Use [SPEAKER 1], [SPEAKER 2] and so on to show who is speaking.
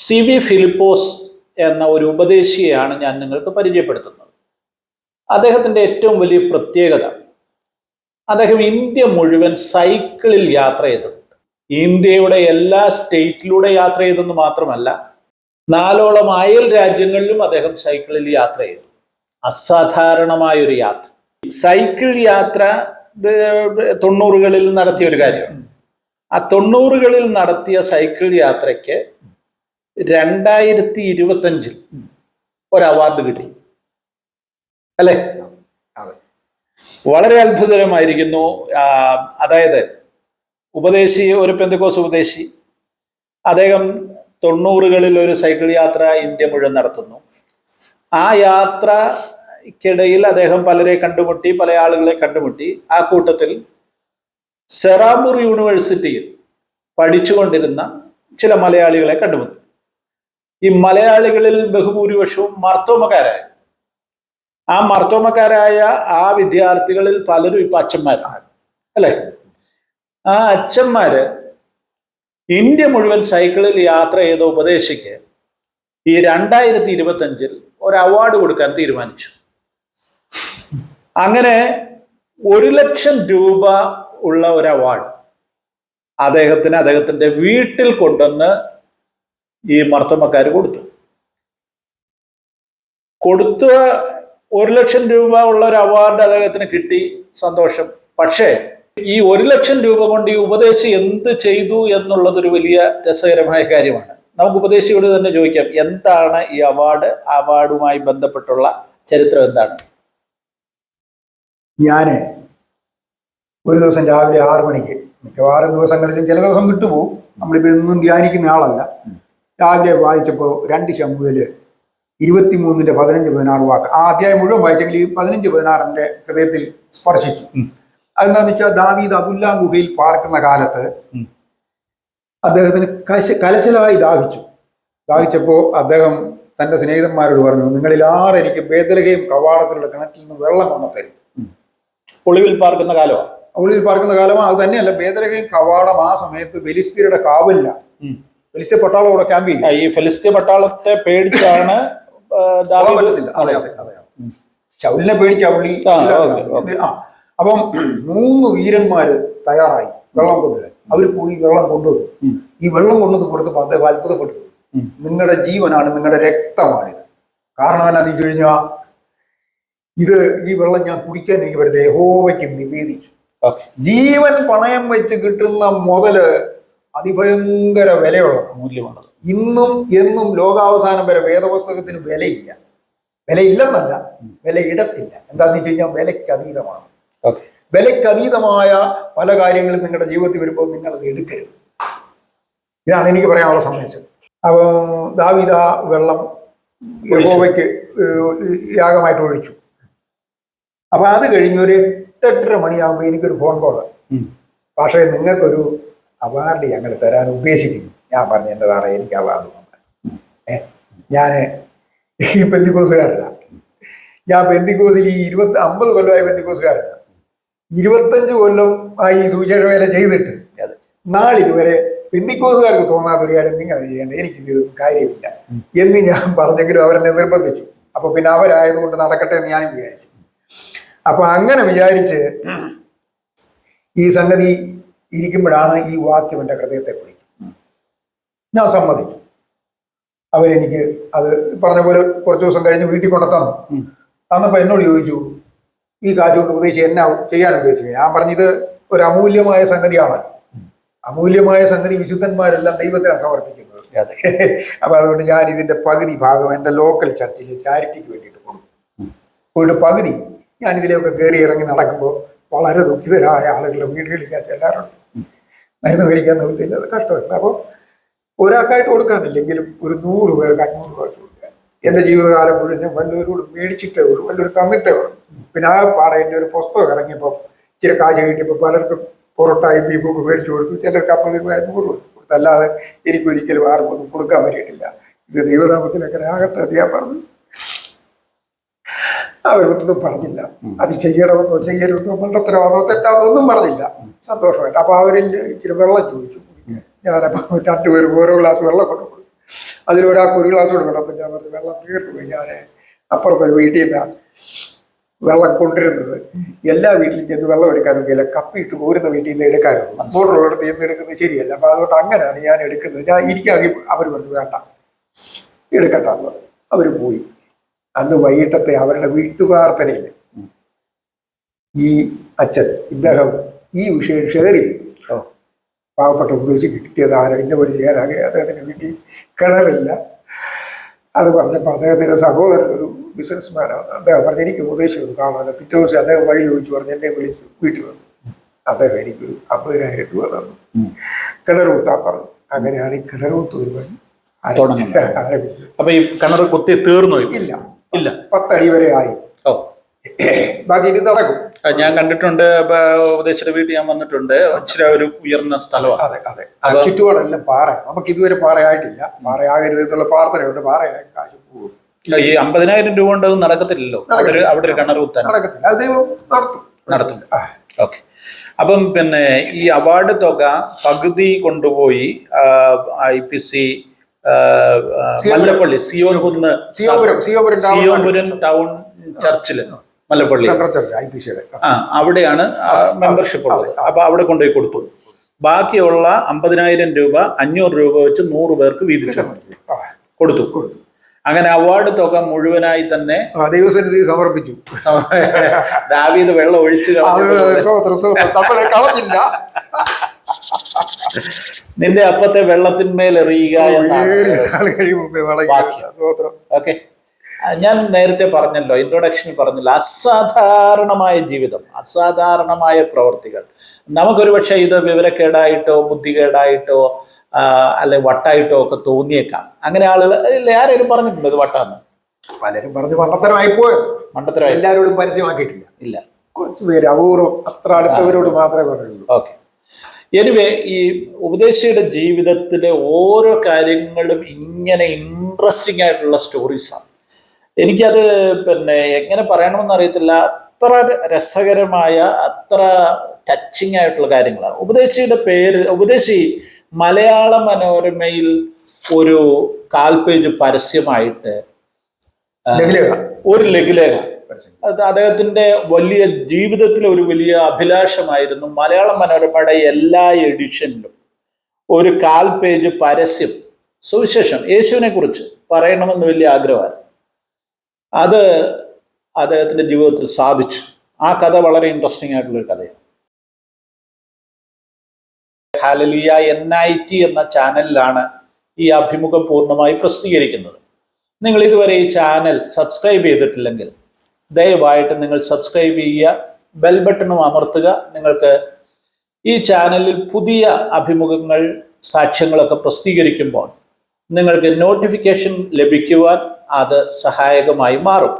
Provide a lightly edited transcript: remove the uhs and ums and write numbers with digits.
[SPEAKER 1] CV. Philipose എന്ന ഒരു ഉപദേശിയെയാണ് ഞാൻ നിങ്ങൾക്ക് പരിചയപ്പെടുത്തുന്നത്. അദ്ദേഹത്തിൻ്റെ ഏറ്റവും വലിയ പ്രത്യേകത, അദ്ദേഹം ഇന്ത്യ മുഴുവൻ സൈക്കിളിൽ യാത്ര ചെയ്തിട്ടുണ്ട്. ഇന്ത്യയുടെ എല്ലാ സ്റ്റേറ്റിലൂടെ യാത്ര ചെയ്തെന്ന് മാത്രമല്ല, 4ഓളം അയൽ രാജ്യങ്ങളിലും അദ്ദേഹം സൈക്കിളിൽ യാത്ര ചെയ്തു. അസാധാരണമായൊരു യാത്ര. സൈക്കിൾ യാത്ര 90കളിൽ നടത്തിയ ഒരു കാര്യമാണ്. ആ 90കളിൽ നടത്തിയ സൈക്കിൾ യാത്രയ്ക്ക് 2025 ഒരു അവാർഡ് കിട്ടി, അല്ലേ? വളരെ അത്ഭുതകരമായിരിക്കുന്നു. അതായത് ഉപദേശി, ഒരു പെന്തക്കോസ് ഉപദേശി, അദ്ദേഹം 90കളിൽ ഒരു സൈക്കിൾ യാത്ര ഇന്ത്യ മുഴുവൻ നടത്തുന്നു. ആ യാത്രക്കിടയിൽ അദ്ദേഹം പലരെ കണ്ടുമുട്ടി, പല ആളുകളെ കണ്ടുമുട്ടി. ആ കൂട്ടത്തിൽ സെറാബൂർ യൂണിവേഴ്സിറ്റിയിൽ പഠിച്ചുകൊണ്ടിരുന്ന ചില മലയാളികളെ കണ്ടുമുട്ടി. ഈ മലയാളികളിൽ ബഹുഭൂരിപക്ഷവും മർത്തോമക്കാരായ, ആ മർത്തോമക്കാരായ ആ വിദ്യാർത്ഥികളിൽ പലരും ഇപ്പൊ അച്ഛന്മാരാണ്, അല്ലെ? ആ അച്ഛന്മാര് ഇന്ത്യ മുഴുവൻ സൈക്കിളിൽ യാത്ര ചെയ്ത ഉപദേശിക്ക് ഈ 2025 ഒരു അവാർഡ് കൊടുക്കാൻ തീരുമാനിച്ചു. അങ്ങനെ 1 ലക്ഷം രൂപ ഉള്ള ഒരു അവാർഡ് അദ്ദേഹത്തിന്റെ വീട്ടിൽ കൊണ്ടുവന്ന് ഈ മർത്തോമക്കാർ കൊടുത്ത 1 ലക്ഷം രൂപ ഉള്ള ഒരു അവാർഡ് അദ്ദേഹത്തിന് കിട്ടി, സന്തോഷം. പക്ഷേ ഈ 1 ലക്ഷം രൂപ കൊണ്ട് ഈ ഉപദേശി എന്ത് ചെയ്തു എന്നുള്ളതൊരു വലിയ രസകരമായ കാര്യമാണ്. നമുക്ക് ഉപദേശിയോട് തന്നെ ചോദിക്കാം, എന്താണ് ഈ അവാർഡുമായി ബന്ധപ്പെട്ടുള്ള ചരിത്രം എന്താണ്?
[SPEAKER 2] ഞാന് ഒരു ദിവസം രാവിലെ 6 മണിക്ക്, മിക്കവാറും ദിവസങ്ങളിലും ചില ദിവസം വിട്ടുപോകും, നമ്മളിപ്പോൾ എന്നും ധ്യാനിക്കുന്ന ആളല്ല, രാവിലെ വായിച്ചപ്പോൾ 2 ശമൂവേല് 23:15-16 വാക്ക്, ആ അധ്യായം മുഴുവൻ വായിച്ചെങ്കിൽ ഈ 15-16 എൻ്റെ ഹൃദയത്തിൽ സ്പർശിച്ചു. അതെന്താന്ന് വെച്ചാൽ, ദാവീദ് അദുല്ലാം ഗുഹയിൽ പാർക്കുന്ന കാലത്ത് അദ്ദേഹത്തിന് കലശലായി ദാഹിച്ചപ്പോൾ അദ്ദേഹം തൻ്റെ സ്നേഹിതന്മാരോട് പറഞ്ഞു, നിങ്ങളിൽ എനിക്ക് ബേത്ലഹേം കവാടത്തിലുള്ള കിണറ്റിൽ നിന്ന് വെള്ളം കൊണ്ടുതരും.
[SPEAKER 1] ഒളിവിൽ പാർക്കുന്ന കാലമാണ്.
[SPEAKER 2] അത് തന്നെയല്ല, ബേത്ലഹേം കവാടം ആ സമയത്ത് ഫെലിസ്ത്യരുടെ കാവലില്ല, ഫെലിസ്ത്യ പട്ടാളം അവിടെ ക്യാമ്പ് ചെയ്യും.
[SPEAKER 1] ഈ ഫെലിസ്ത്യ പട്ടാളത്തെ പേടിച്ചാണ്
[SPEAKER 2] പറ്റത്തില്ല. അതെ. ശൗലിനെ പേടിച്ച അവളി. അപ്പം 3 വീരന്മാര് തയ്യാറായി വെള്ളം കൊണ്ടുവരാൻ. അവർ പോയി വെള്ളം കൊണ്ടുവന്നു. ഈ വെള്ളം കൊണ്ടുവന്ന് കൊടുത്തപ്പോൾ അദ്ദേഹം അത്ഭുതപ്പെട്ടു. നിങ്ങളുടെ ജീവനാണ്, നിങ്ങളുടെ രക്തമാണിത്. കാരണം എന്നാന്ന് വെച്ച് കഴിഞ്ഞാൽ, ഈ വെള്ളം ഞാൻ കുടിക്കാൻ എനിക്ക് പറ്റുന്നത് യഹോവയ്ക്ക് നിവേദിച്ചു. ജീവൻ പണയം വെച്ച് കിട്ടുന്ന മുതല് അതിഭയങ്കര വിലയുള്ളതാണ്. ഇന്നും എന്നും ലോകാവസാനം വരെ വേദപുസ്തകത്തിന് വിലയില്ലെന്നല്ല, വിലയിടത്തില്ല. എന്താന്ന് വെച്ച് കഴിഞ്ഞാൽ വിലയ്ക്കതീതമാണ്. വിലയ്ക്കതീതമായ പല കാര്യങ്ങളും നിങ്ങളുടെ ജീവിതത്തിൽ വരുമ്പോൾ നിങ്ങളത് എടുക്കരുത്. ഇതാണ് എനിക്ക് പറയാനുള്ള സന്ദേശം. അപ്പോൾ ദാവീദ് ആ വെള്ളം യഹോവയ്ക്ക് യാഗമായിട്ട് ഒഴിച്ചു. അപ്പൊ അത് കഴിഞ്ഞ് ഒരു 8-8:30 മണിയാകുമ്പോൾ എനിക്കൊരു ഫോൺ കോള്, പക്ഷേ നിങ്ങൾക്കൊരു അവാർഡ് ഞങ്ങൾ തരാൻ ഉദ്ദേശിക്കുന്നു. ഞാൻ പറഞ്ഞു, എൻ്റെ സാറേ എനിക്ക് അവാർഡ് തന്നെ. ഞാൻ ഈ പെന്തിക്കോസുകാരനാ. ഞാൻ പെന്തിക്കോസിൽ ഈ 50 കൊല്ലമായി പെന്തിക്കോസുകാരനാ. 25 കൊല്ലം ആയി സുവിശേഷ വേല ചെയ്തിട്ട് നാളിതുവരെ പെന്തിക്കോസുകാർക്ക് തോന്നാത്തൊരു കാര്യം നിങ്ങൾ ചെയ്യേണ്ടത്, എനിക്കിതൊന്നും കാര്യമില്ല എന്ന് ഞാൻ പറഞ്ഞെങ്കിലും അവരെന്നെ നിർബന്ധിച്ചു. അപ്പൊ പിന്നെ അവരായതുകൊണ്ട് നടക്കട്ടെ എന്ന് ഞാനും വിചാരിച്ചു. അപ്പൊ അങ്ങനെ വിചാരിച്ച് ഈ സംഗതി ഇരിക്കുമ്പോഴാണ് ഈ വാക്യം എൻ്റെ ഹൃദയത്തെ പിടിച്ചു. ഞാൻ സമ്മതിച്ചു. അവരെനിക്ക് അത് പറഞ്ഞ പോലെ കുറച്ച് ദിവസം കഴിഞ്ഞ് വീട്ടിൽ കൊണ്ട് തന്നപ്പോൾ എന്നോട് ചോദിച്ചു, ഈ കാശ് കൊണ്ട് ഉദ്ദേശിച്ച് എന്നാ ചെയ്യാൻ ഉദ്ദേശിക്കുക? ഞാൻ പറഞ്ഞത് ഒരു അമൂല്യമായ സംഗതിയാണ്. അമൂല്യമായ സംഗതി വിശുദ്ധന്മാരെല്ലാം ദൈവത്തിനാണ് സമർപ്പിക്കുന്നത്. അപ്പൊ അതുകൊണ്ട് ഞാൻ ഇതിന്റെ പകുതി ഭാഗം എൻ്റെ ലോക്കൽ ചർച്ചിൽ ചാരിറ്റിക്ക് വേണ്ടിയിട്ട് പോയിട്ട് പകുതി ഞാൻ ഇതിലേക്ക് കയറി ഇറങ്ങി നടക്കുമ്പോൾ വളരെ ദുഃഖിതരായ ആളുകളുടെ വീടുകളിൽ ഞാൻ ചെല്ലാറുണ്ട്. മരുന്ന് മേടിക്കാൻ നിവൃത്തിയില്ല, അത് കഷ്ടമല്ല. അപ്പോൾ ഒരാൾക്കായിട്ട് കൊടുക്കാനില്ലെങ്കിലും ഒരു 100 പേർക്ക് 500 രൂപ കൊടുക്കാൻ. എൻ്റെ ജീവിതകാലം മുഴുവൻ ഞാൻ വല്ലവരോട് മേടിച്ചിട്ടേ ഉള്ളൂ, വല്ലൊരു തന്നിട്ടേ ഉള്ളൂ. പിന്നെ ആ പാടെ എൻ്റെ ഒരു പുസ്തകം ഇറങ്ങിയപ്പോൾ ഇച്ചിരി കാശ് കിട്ടിയപ്പോൾ പലർക്കും പൊറോട്ടായി ബീഫൊക്കെ മേടിച്ചു കൊടുത്തു, ചിലർക്ക് 50 രൂപ 100 രൂപ കൊടുത്തു. അല്ലാതെ എനിക്കൊരിക്കലും ആർക്കും ഒന്നും കൊടുക്കാൻ പറ്റിയിട്ടില്ല. ഇത് ദൈവനാമത്തിലൊക്കെ ആകട്ടെ അത് ഞാൻ പറഞ്ഞു. അവരൊന്നും പറഞ്ഞില്ല, അത് ചെയ്യണമെന്നോ ചെയ്യരുതെന്നോ മണ്ടത്തരമാണോ തെറ്റാന്നോ ഒന്നും പറഞ്ഞില്ല. സന്തോഷമായിട്ട്. അപ്പൊ അവരിൽ ഇച്ചിരി വെള്ളം ചോദിച്ചു. ഞാനപ്പോൾ 2 പേർക്ക് ഓരോ ഗ്ലാസ് വെള്ളം കൊണ്ട് കൊടുത്തു. അതിലൊരാൾക്ക് ഒരു ഗ്ലാസ് കൊടുക്കണം. അപ്പം ഞാൻ പറഞ്ഞു വെള്ളം തീർന്നു പോയി. ഞാൻ അപ്പുറത്തൊരു വീട്ടിൽ നിന്നാണ് വെള്ളം കൊണ്ടുവരുന്നത്. എല്ലാ വീട്ടിലും ചെന്ന് വെള്ളം എടുക്കാനൊക്കെയില്ല, കപ്പിയിട്ട് കോരുന്ന വീട്ടിൽ നിന്ന് എടുക്കാനുള്ളൂ. മോട്ടറുള്ളിടത്ത് ചെന്ന് എടുക്കുന്നത് ശരിയല്ല. അപ്പം അതുകൊണ്ട് അങ്ങനെയാണ് ഞാൻ എടുക്കുന്നത്. ഞാൻ എനിക്കാണെങ്കിൽ അവർ പറഞ്ഞു വേണ്ട എടുക്കണ്ടെന്ന് പറഞ്ഞു. അവർ പോയി. അന്ന് വൈകിട്ടത്തെ അവരുടെ വീട്ടുപ്രാർത്ഥനയിൽ ഈ അച്ഛൻ ഇദ്ദേഹം ഈ വിഷയം ഷെയർ ചെയ്തു. പാവപ്പെട്ട ഉപദേശിക്ക് കിട്ടിയത് ആരോ ഇന്ന പോലെ ചെയ്യാനാകെ അദ്ദേഹത്തിൻ്റെ വീട്ടിൽ കിണറില്ല. അത് പറഞ്ഞപ്പോൾ അദ്ദേഹത്തിൻ്റെ സഹോദരൻ ഒരു ബിസിനസ്മാനാണ്. അദ്ദേഹം പറഞ്ഞു എനിക്ക് ഉപദേശം ഒന്ന് കാണാമല്ലോ. പിറ്റേ ദിവസം അദ്ദേഹം വഴി ചോദിച്ചു പറഞ്ഞു എന്നെ വിളിച്ചു വീട്ടിൽ വന്നു. അദ്ദേഹം എനിക്കൊരു 50,000 രൂപ തന്നു. കിണർ കുത്താൻ പറഞ്ഞു. അങ്ങനെയാണ് ഈ കിണർ കുത്ത് പരിപാടി ആരംഭിച്ചത്.
[SPEAKER 1] അപ്പൊ ഈ കിണർ കുത്തി തീർന്നു?
[SPEAKER 2] ഇല്ല, 10 അടി വരെ ആയി. ബാക്കി ഇനി നടക്കും.
[SPEAKER 1] ഞാൻ കണ്ടിട്ടുണ്ട്, ഉപദേശിയുടെ വീട്ടിൽ ഞാൻ വന്നിട്ടുണ്ട്. ഇച്ചിരി ഒരു ഉയർന്ന സ്ഥലമാണ്.
[SPEAKER 2] അതെ അതെ. ചുറ്റുപാടെല്ലാം പാറ. നമുക്ക് ഇതുവരെ പാറയായിട്ടില്ല. പാറയാകരുത് എന്നുള്ള പ്രാർത്ഥനയുണ്ട്. പാറയായി കാശ് പോകും.
[SPEAKER 1] ഈ 50,000 രൂപ കൊണ്ട് അത് നടക്കത്തില്ലല്ലോ. അവിടെ ഒരു കിണർ കുത്താൻ
[SPEAKER 2] നടക്കത്തില്ല. അത് ദൈവം നടത്തും.
[SPEAKER 1] ഓക്കെ. അപ്പം പിന്നെ ഈ അവാർഡ് തുക പകുതി കൊണ്ടുപോയി IPC മല്ലപ്പള്ളി സിയോപുരം ടൗൺ ചർച്ചില്, മല്ലപ്പള്ളി അവിടെയാണ് മെമ്പർഷിപ്പ് ഉള്ളത്. അപ്പൊ അവിടെ കൊണ്ടുപോയി കൊടുത്തു. ബാക്കിയുള്ള 50,000 രൂപ 500 രൂപ വെച്ച് 100 പേർക്ക് വീതിച്ചു കൊടുത്തു. അങ്ങനെ അവാർഡ് തുക മുഴുവനായി തന്നെ
[SPEAKER 2] ദൈവസന്നിധി സമർപ്പിച്ചു.
[SPEAKER 1] ദാവീദ് വെള്ളം ഒഴിച്ചു നിന്റെ അപ്പത്തെ വെള്ളത്തിന്മേൽ എറിയുക എന്നാണ്. ഓക്കെ. ഞാൻ നേരത്തെ പറഞ്ഞല്ലോ, ഇൻട്രൊഡക്ഷനിൽ പറഞ്ഞല്ലോ, അസാധാരണമായ ജീവിതം, അസാധാരണമായ പ്രവർത്തികൾ. നമുക്കൊരു പക്ഷേ ഇത് വിവരക്കേടായിട്ടോ ബുദ്ധികേടായിട്ടോ അല്ലെ വട്ടായിട്ടോ ഒക്കെ തോന്നിയേക്കാം. അങ്ങനെ ആളുകൾ ആരെങ്കിലും പറഞ്ഞിട്ടുണ്ടോ ഇത് വട്ടാന്ന്?
[SPEAKER 2] പലരും പറഞ്ഞു മണ്ടത്തരമായി. എല്ലാവരോടും പരസ്യമാക്കിയിട്ടില്ല.
[SPEAKER 1] ഇല്ല,
[SPEAKER 2] കുറച്ച് പേര് അപൂർവം, അത്ര അടുത്തവരോട് മാത്രമേ പറയുള്ളൂ.
[SPEAKER 1] ഓക്കെ. എനിവേ, ഈ ഉപദേശിയുടെ ജീവിതത്തിലെ ഓരോ കാര്യങ്ങളും ഇങ്ങനെ ഇൻട്രസ്റ്റിംഗ് ആയിട്ടുള്ള സ്റ്റോറീസാണ്. എനിക്കത് പിന്നെ എങ്ങനെ പറയണമെന്ന് അറിയത്തില്ല. അത്ര രസകരമായ, അത്ര ടച്ചിങ് ആയിട്ടുള്ള കാര്യങ്ങളാണ്. ഉപദേശി മലയാള മനോരമയിൽ ഒരു 4 പേജ് പരസ്യമായിട്ട് ഒരു ലഘുലേഖ, അദ്ദേഹത്തിന്റെ വലിയ ജീവിതത്തിലെ ഒരു വലിയ അഭിലാഷമായിരുന്നു. മലയാള മനോരമയുടെ എല്ലാ എഡിഷനിലും ഒരു 4 പേജ് പരസ്യം, സുവിശേഷം, യേശുവിനെ കുറിച്ച് പറയണമെന്ന് വലിയ ആഗ്രഹമാണ്. അത് അദ്ദേഹത്തിന്റെ ജീവിതത്തിൽ സാധിച്ചു. ആ കഥ വളരെ ഇൻട്രസ്റ്റിംഗ് ആയിട്ടുള്ളൊരു കഥയാണ്. ഹല്ലേലൂയ NIT എന്ന ചാനലിലാണ് ഈ അഭിമുഖം പൂർണ്ണമായി പ്രസിദ്ധീകരിക്കുന്നത്. നിങ്ങൾ ഇതുവരെ ഈ ചാനൽ സബ്സ്ക്രൈബ് ചെയ്തിട്ടില്ലെങ്കിൽ ദയവായിട്ട് നിങ്ങൾ സബ്സ്ക്രൈബ് ചെയ്യുക, ബെൽ ബട്ടണും അമർത്തുക. നിങ്ങൾക്ക് ഈ ചാനലിൽ പുതിയ അഭിമുഖങ്ങൾ, സാക്ഷ്യങ്ങളൊക്കെ പ്രസിദ്ധീകരിക്കുമ്പോൾ നിങ്ങൾക്ക് നോട്ടിഫിക്കേഷൻ ലഭിക്കുവാൻ അത് സഹായകമായി മാറും.